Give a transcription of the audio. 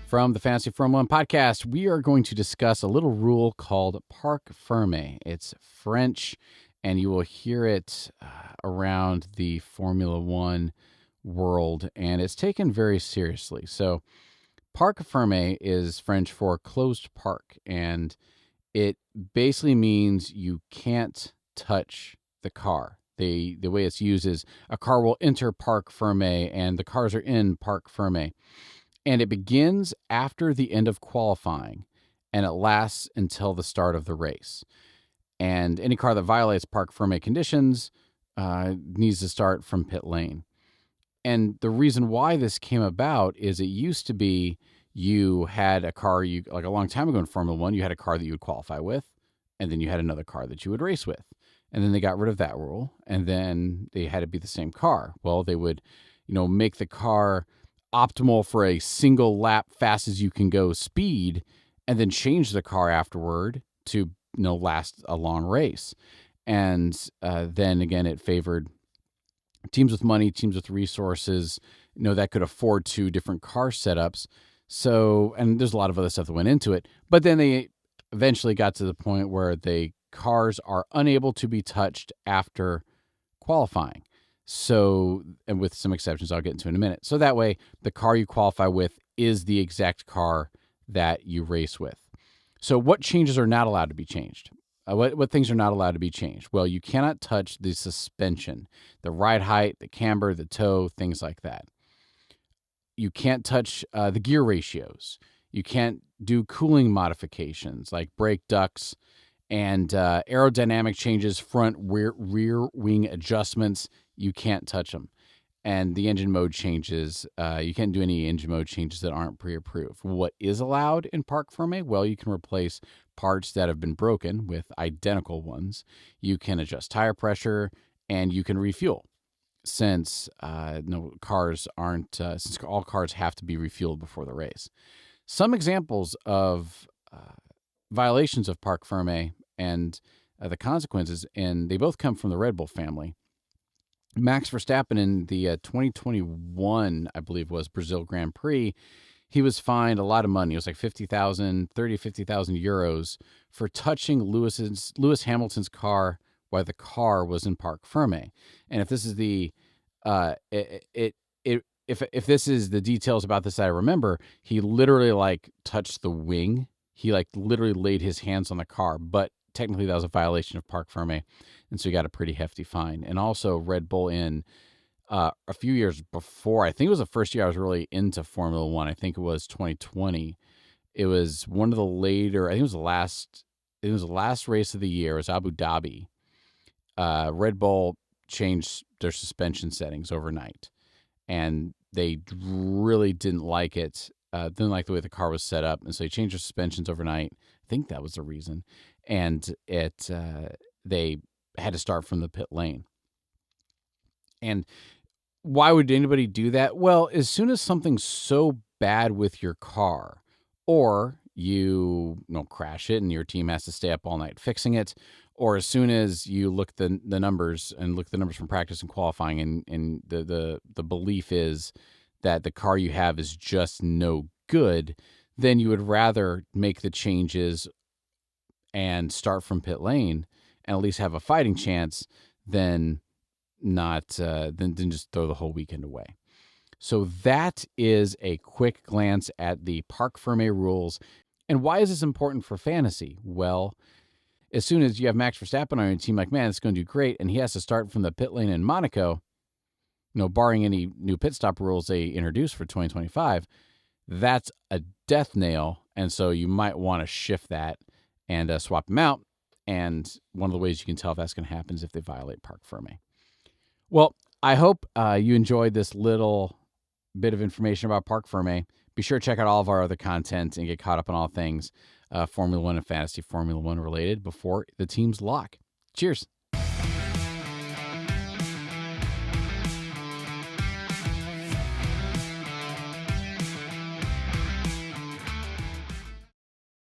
From the Fantasy Formula One podcast, we are going to discuss a little rule called Parc Ferme. It's French, and you will hear it around the Formula One world, and it's taken very seriously. So, Parc Ferme is French for closed park, and it basically means you can't touch the car. The way it's used is a car will enter Parc Ferme, and the cars are in Parc Ferme. And it begins after the end of qualifying, and it lasts until the start of the race. And any car that violates Parc Ferme conditions needs to start from pit lane. And the reason why this came about is it used to be you had a car, like a long time ago in Formula One, you had a car that you would qualify with, and then you had another car that you would race with. And then they got rid of that rule, and then they had to be the same car. Well, they would, make the car optimal for a single lap fast as you can go speed, and then change the car afterward to last a long race. And then again, it favored teams with money, teams with resources, that could afford two different car setups. So, and there's a lot of other stuff that went into it, but then they eventually got to the point where the cars are unable to be touched after qualifying. So, and with some exceptions I'll get into in a minute. So that way, the car you qualify with is the exact car that you race with. So what changes are not allowed to be changed? What things are not allowed to be changed? Well, you cannot touch the suspension, the ride height, the camber, the toe, things like that. You can't touch the gear ratios. You can't do cooling modifications like brake ducts and aerodynamic changes, front, rear wing adjustments. You can't touch them. And the engine mode changes, you can't do any engine mode changes that aren't pre-approved. What is allowed in Parc Ferme? Well, you can replace parts that have been broken with identical ones. You can adjust tire pressure, and you can refuel. Since cars aren't, since all cars have to be refueled before the race. Some examples of violations of Parc Ferme and the consequences, and they both come from the Red Bull family. Max Verstappen in the 2021, I believe, was Brazil Grand Prix. He was fined a lot of money. It was like 50,000 euros for touching Lewis Hamilton's car while the car was in Parc Ferme. And if this is the if this is the details about this I remember, he literally touched the wing. He literally laid his hands on the car, but technically that was a violation of Parc Ferme, and so he got a pretty hefty fine. And also Red Bull in a few years before, I think it was the first year I was really into Formula One. I think it was 2020. It was one of the later, I think it was the last race of the year. It was Abu Dhabi. Red Bull changed their suspension settings overnight, and they really didn't like it. Didn't like the way the car was set up, and so they changed their suspensions overnight. I think that was the reason. And they had to start from the pit lane. And why would anybody do that? Well, as soon as something's so bad with your car, or you crash it and your team has to stay up all night fixing it, or as soon as you look the numbers from practice and qualifying, and the belief is that the car you have is just no good, then you would rather make the changes and start from pit lane and at least have a fighting chance than not than just throw the whole weekend away. So that is a quick glance at the Parc Ferme rules. And why is this important for fantasy? Well, as soon as you have Max Verstappen on your team, man, it's going to do great, and he has to start from the pit lane in Monaco, barring any new pit stop rules they introduce for 2025, that's a death nail. And so you might want to shift that and swap them out. And one of the ways you can tell if that's going to happen is if they violate Parc Ferme. Well, I hope you enjoyed this little bit of information about Parc Ferme. Be sure to check out all of our other content and get caught up on all things Formula One and Fantasy Formula One related before the teams lock. Cheers.